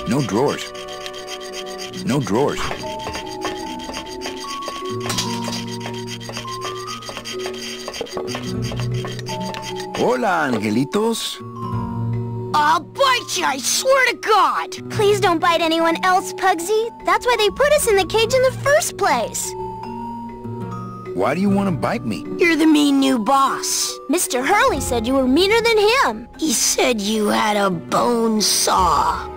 No drawers. No drawers. Hola, angelitos. I'll bite you, I swear to God! Please don't bite anyone else, Pugsy. That's why they put us in the cage in the first place. Why do you want to bite me? You're the mean new boss. Mr. Hurley said you were meaner than him. He said you had a bone saw.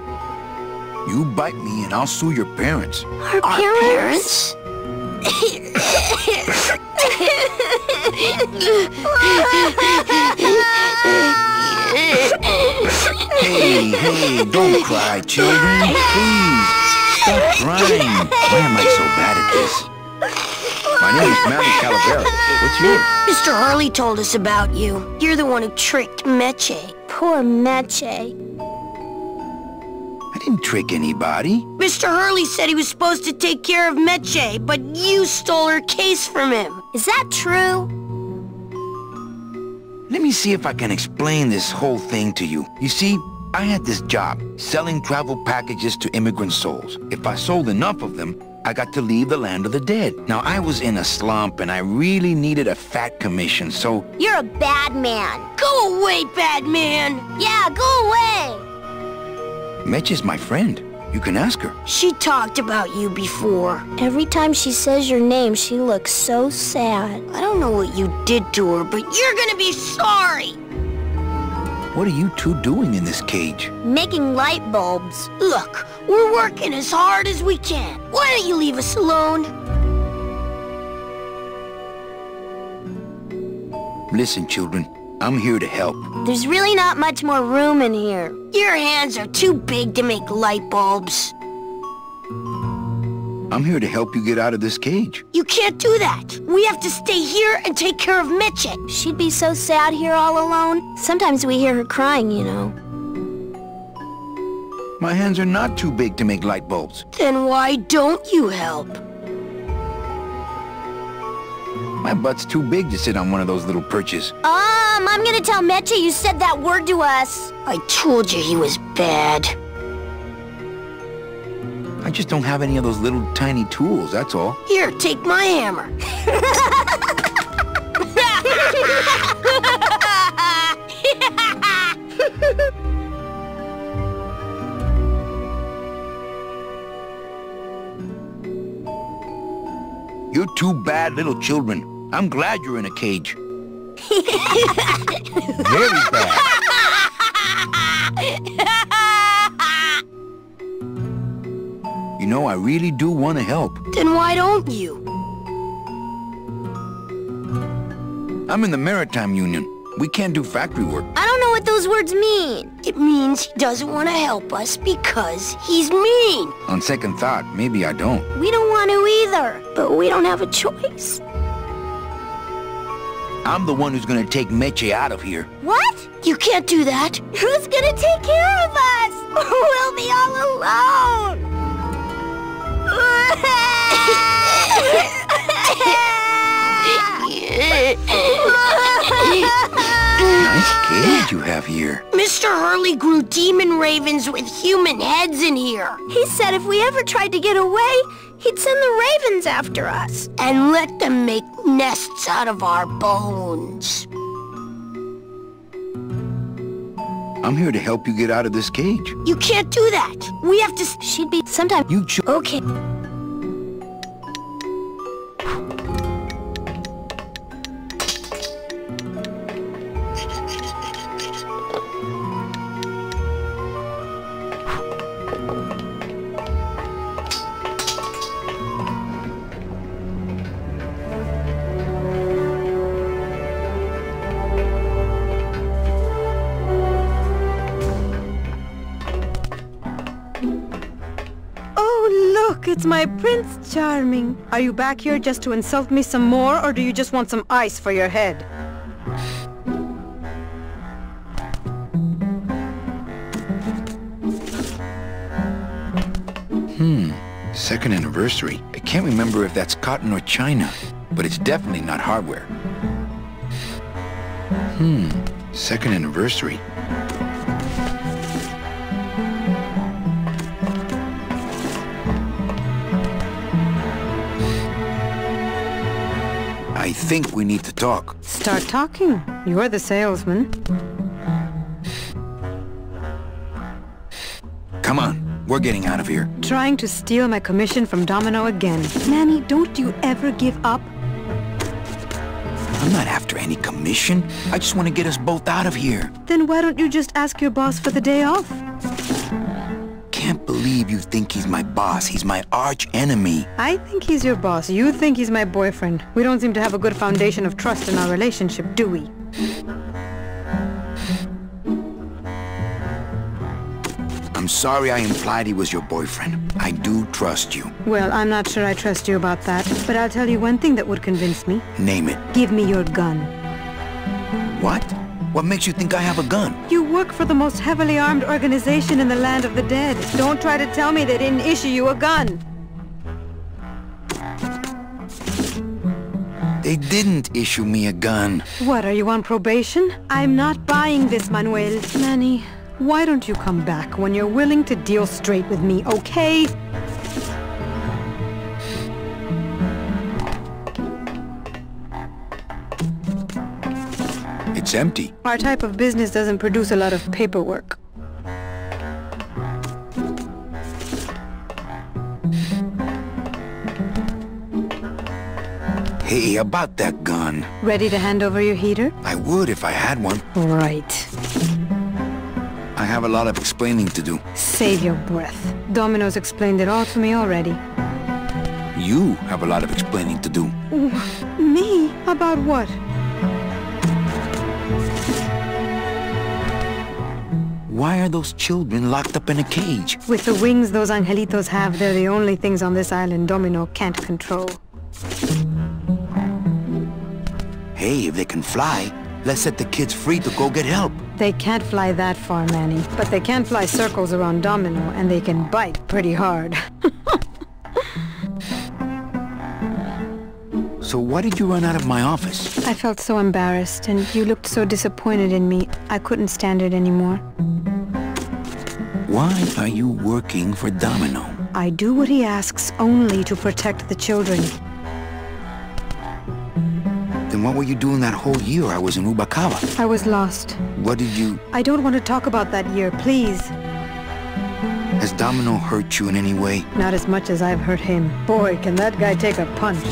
You bite me and I'll sue your parents. Our parents? Hey, don't cry, children. Please, stop crying. Why am I so bad at this? My name is Manny Calavera. What's yours? Mr. Hurley told us about you. You're the one who tricked Meche. Poor Meche. I didn't trick anybody. Mr. Hurley said he was supposed to take care of Meche, but you stole her case from him. Is that true? Let me see if I can explain this whole thing to you. You see, I had this job, selling travel packages to immigrant souls. If I sold enough of them, I got to leave the land of the dead. Now, I was in a slump and I really needed a fat commission, so... You're a bad man. Go away, bad man! Yeah, go away! Meche's my friend. You can ask her. She talked about you before. Every time she says your name, she looks so sad. I don't know what you did to her, but you're gonna be sorry! What are you two doing in this cage? Making light bulbs. Look, we're working as hard as we can. Why don't you leave us alone? Listen, children, I'm here to help. There's really not much more room in here. Your hands are too big to make light bulbs. I'm here to help you get out of this cage. You can't do that. We have to stay here and take care of Meche. She'd be so sad here all alone. Sometimes we hear her crying, you know. My hands are not too big to make light bulbs. Then why don't you help? My butt's too big to sit on one of those little perches. I'm gonna tell Meche you said that word to us. I told you he was bad. I just don't have any of those little tiny tools, that's all. Here, take my hammer. You're two bad little children. I'm glad you're in a cage. Very bad. You know, I really do want to help. Then why don't you? I'm in the Maritime Union. We can't do factory work. I don't know what those words mean. It means he doesn't want to help us because he's mean. On second thought, maybe I don't. We don't want to either, but we don't have a choice. I'm the one who's gonna take Meche out of here. What? You can't do that. Who's gonna take care of us? We'll be all alone. Nice cage you have here. Mr. Hurley grew demon ravens with human heads in here. He said if we ever tried to get away, he'd send the ravens after us. And let them make nests out of our bones. I'm here to help you get out of this cage. You can't do that. We have to... She'd be sometime. You Okay. Look, it's my Prince Charming. Are you back here just to insult me some more, or do you just want some ice for your head? Second anniversary. I can't remember if that's cotton or china, but it's definitely not hardware. Second anniversary. think we need to talk. Start talking. You're the salesman. Come on, we're getting out of here. Trying to steal my commission from Domino again. Manny, don't you ever give up? I'm not after any commission. I just want to get us both out of here. Then why don't you just ask your boss for the day off? Can't believe you think he's my boss. He's my arch enemy. I think he's your boss. You think he's my boyfriend. We don't seem to have a good foundation of trust in our relationship, do we? I'm sorry I implied he was your boyfriend. I do trust you. Well, I'm not sure I trust you about that, but I'll tell you one thing that would convince me. Name it. Give me your gun. What? What makes you think I have a gun? You work for the most heavily armed organization in the land of the dead. Don't try to tell me they didn't issue you a gun. They didn't issue me a gun. What, are you on probation? I'm not buying this, Manuel. Manny, why don't you come back when you're willing to deal straight with me, okay? It's empty. Our type of business doesn't produce a lot of paperwork. Hey, about that gun. Ready to hand over your heater? I would if I had one. Right. I have a lot of explaining to do. Save your breath. Domino's explained it all to me already. You have a lot of explaining to do. Me? About what? Why are those children locked up in a cage? With the wings those angelitos have, they're the only things on this island Domino can't control. Hey, if they can fly, let's set the kids free to go get help. They can't fly that far, Manny, but they can fly circles around Domino, and they can bite pretty hard. So why did you run out of my office? I felt so embarrassed, and you looked so disappointed in me, I couldn't stand it anymore. Why are you working for Domino? I do what he asks only to protect the children. Then what were you doing that whole year I was in Ubakawa? I was lost. What did you... I don't want to talk about that year, please. Has Domino hurt you in any way? Not as much as I've hurt him. Boy, can that guy take a punch.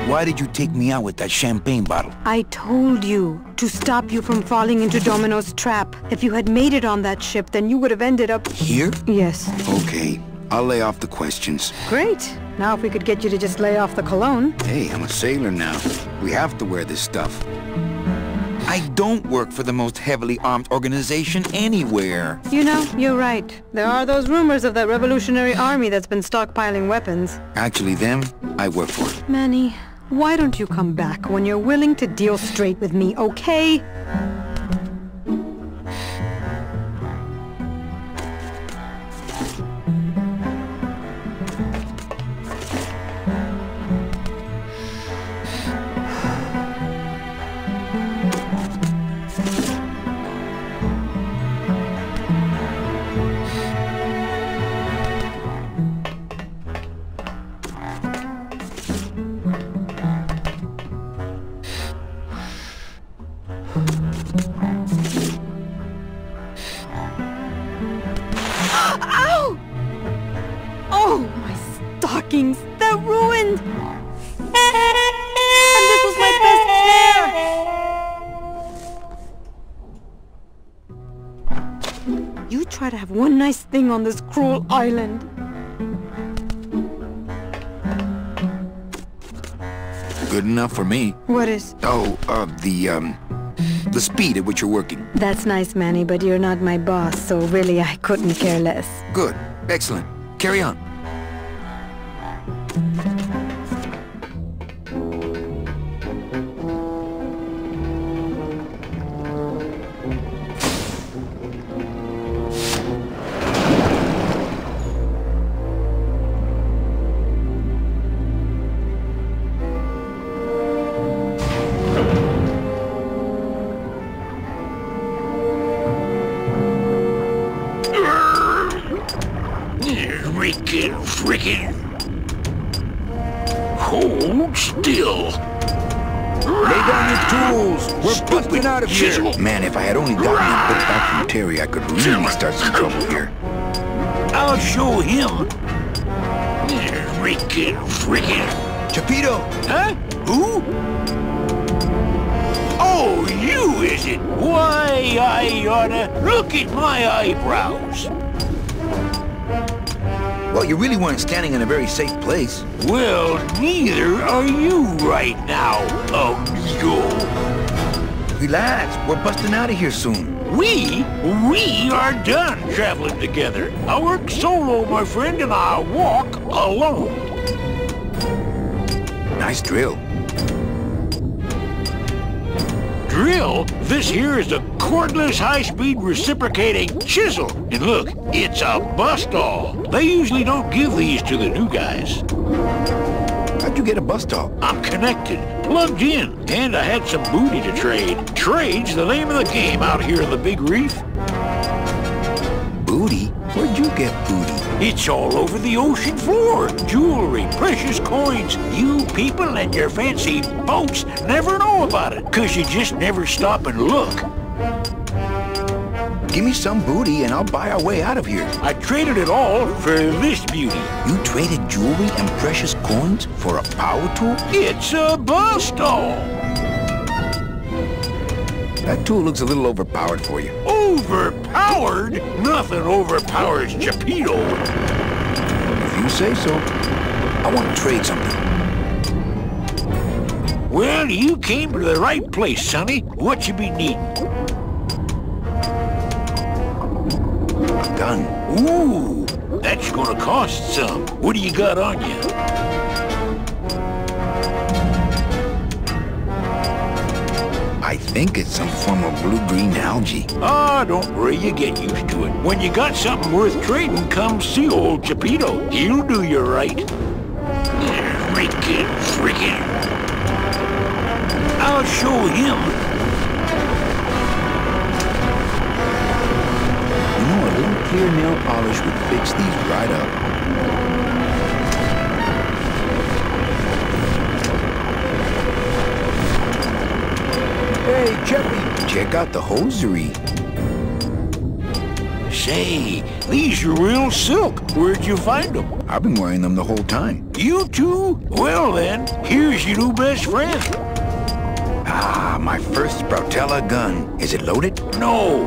Why did you take me out with that champagne bottle? I told you to stop you from falling into Domino's trap. If you had made it on that ship, then you would have ended up... Here? Yes. Okay, I'll lay off the questions. Great. Now if we could get you to just lay off the cologne. Hey, I'm a sailor now. We have to wear this stuff. I don't work for the most heavily armed organization anywhere. You know, you're right. There are those rumors of that revolutionary army that's been stockpiling weapons. Actually, them, I work for. Manny, why don't you come back when you're willing to deal straight with me, okay? Ow! Oh, my stockings! They're ruined! And this was my best pair! You try to have one nice thing on this cruel island. Good enough for me. What is? Oh, the speed at which you're working. That's nice, Manny, but you're not my boss, so really I couldn't care less. Good. Excellent. Carry on. Hold still. Lay down your tools. We're busting out of here. Man, if I had only gotten that book back from Terry, I could really start some trouble here. I'll show him. Freaking. Chapito! Huh? Who? Oh, you, is it? Why, I oughta look at my eyebrows. Well, you really weren't standing in a very safe place. Well, neither are you right now, amigo. Relax, we're busting out of here soon. We are done traveling together. I work solo, my friend, and I walk alone. Nice drill. Drill? This here is a cordless, high-speed reciprocating chisel. And look, it's a bust-all. They usually don't give these to the new guys. How'd you get a bust-all? I'm connected, plugged in, and I had some booty to trade. Trade's the name of the game out here in the Big Reef. Booty? Where'd you get booty? It's all over the ocean floor. Jewelry, precious coins. You people and your fancy boats never know about it, 'cause you just never stop and look. Give me some booty and I'll buy our way out of here. I traded it all for this beauty. You traded jewelry and precious coins for a power tool? It's a bust-all. That tool looks a little overpowered for you. Overpowered? Nothing overpowers Geppetto. If you say so. I want to trade something. Well, you came to the right place, sonny. What you be needing? A gun. Ooh, that's gonna cost some. What do you got on you? I think it's some form of blue-green algae. Ah, don't worry, you get used to it. When you got something worth trading, come see old Geppetto. He'll do you right. Freaking. I'll show him. You know, a little clear nail polish would fix these right up. Hey, Cheppy, check out the hosiery. Say, these are real silk. Where'd you find them? I've been wearing them the whole time. You too? Well then, here's your new best friend. Ah, my first Sproutella gun. Is it loaded? No.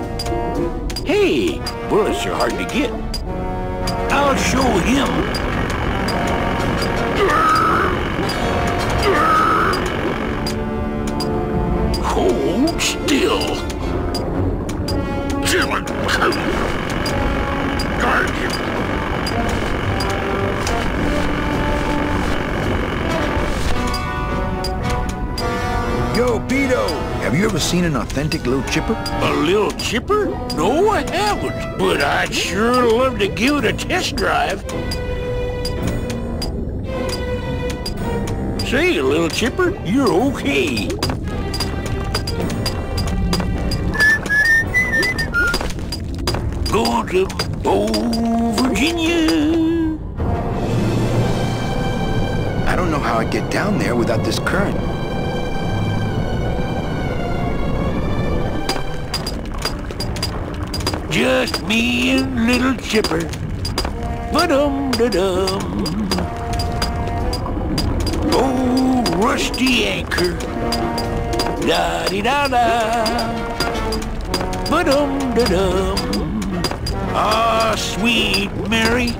Hey, bullets are hard to get. I'll show him. Hold still. Guard him. Yo, Beto, have you ever seen an authentic little chipper? A little chipper? No, I haven't. But I'd sure love to give it a test drive. Say, little chipper, you're okay. Going to Virginia. I don't know how I'd get down there without this current. Just me and little chipper. Ba-dum-da-dum. Oh, rusty anchor. Da-dee-da-da. Ba-dum-da-dum. Ah, sweet Mary.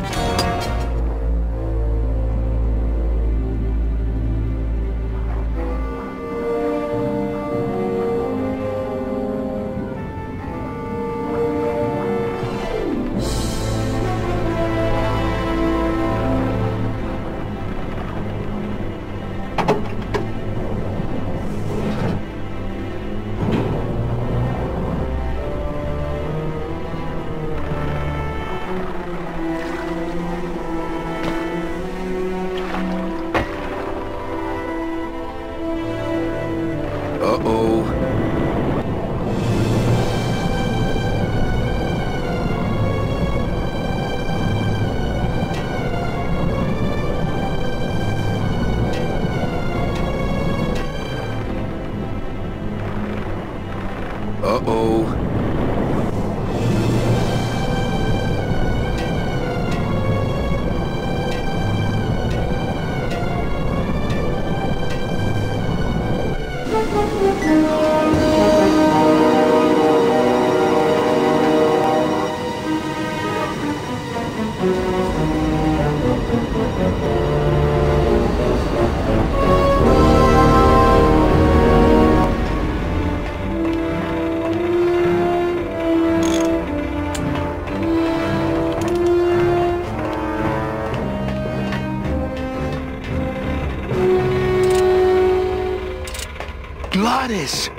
Goddess!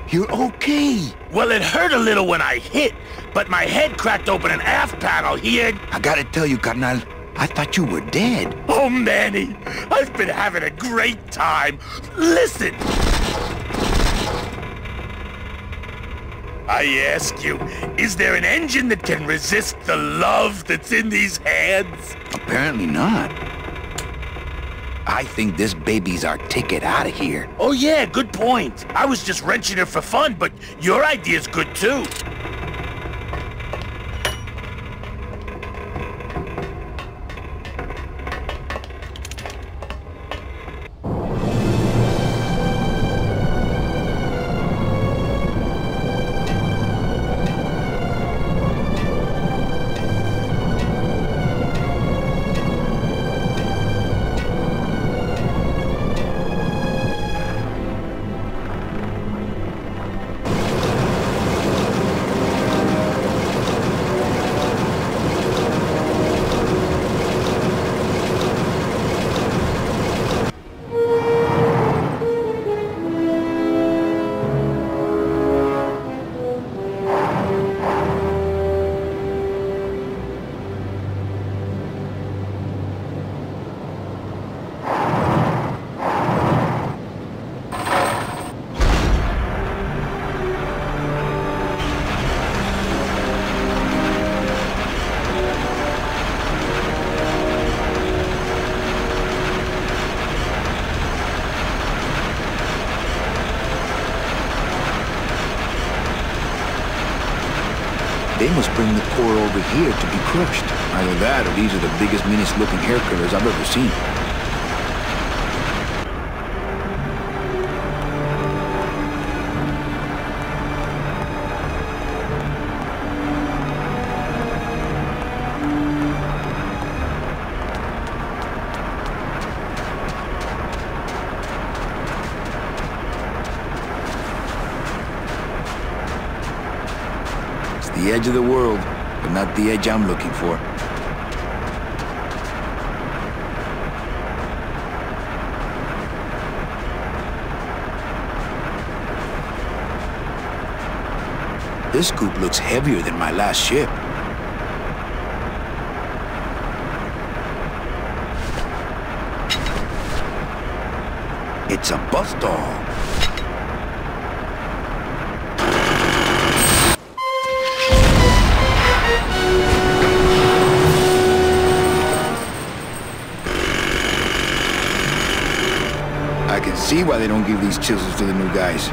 You're okay. Well, it hurt a little when I hit, but my head cracked open an aft panel here. I gotta tell you, carnal, I thought you were dead. Oh, Manny, I've been having a great time. Listen. I ask you, is there an engine that can resist the love that's in these hands? Apparently not. I think this baby's our ticket out of here. Oh yeah, good point. I was just wrenching her for fun, but your idea's good too. They must bring the core over here to be crushed. Either that, or these are the biggest, meanest-looking hair curlers I've ever seen. The edge of the world, but not the edge I'm looking for. This scoop looks heavier than my last ship. It's a bus doll. I can see why they don't give these chisels to the new guys.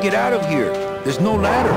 Get out of here. There's no ladder.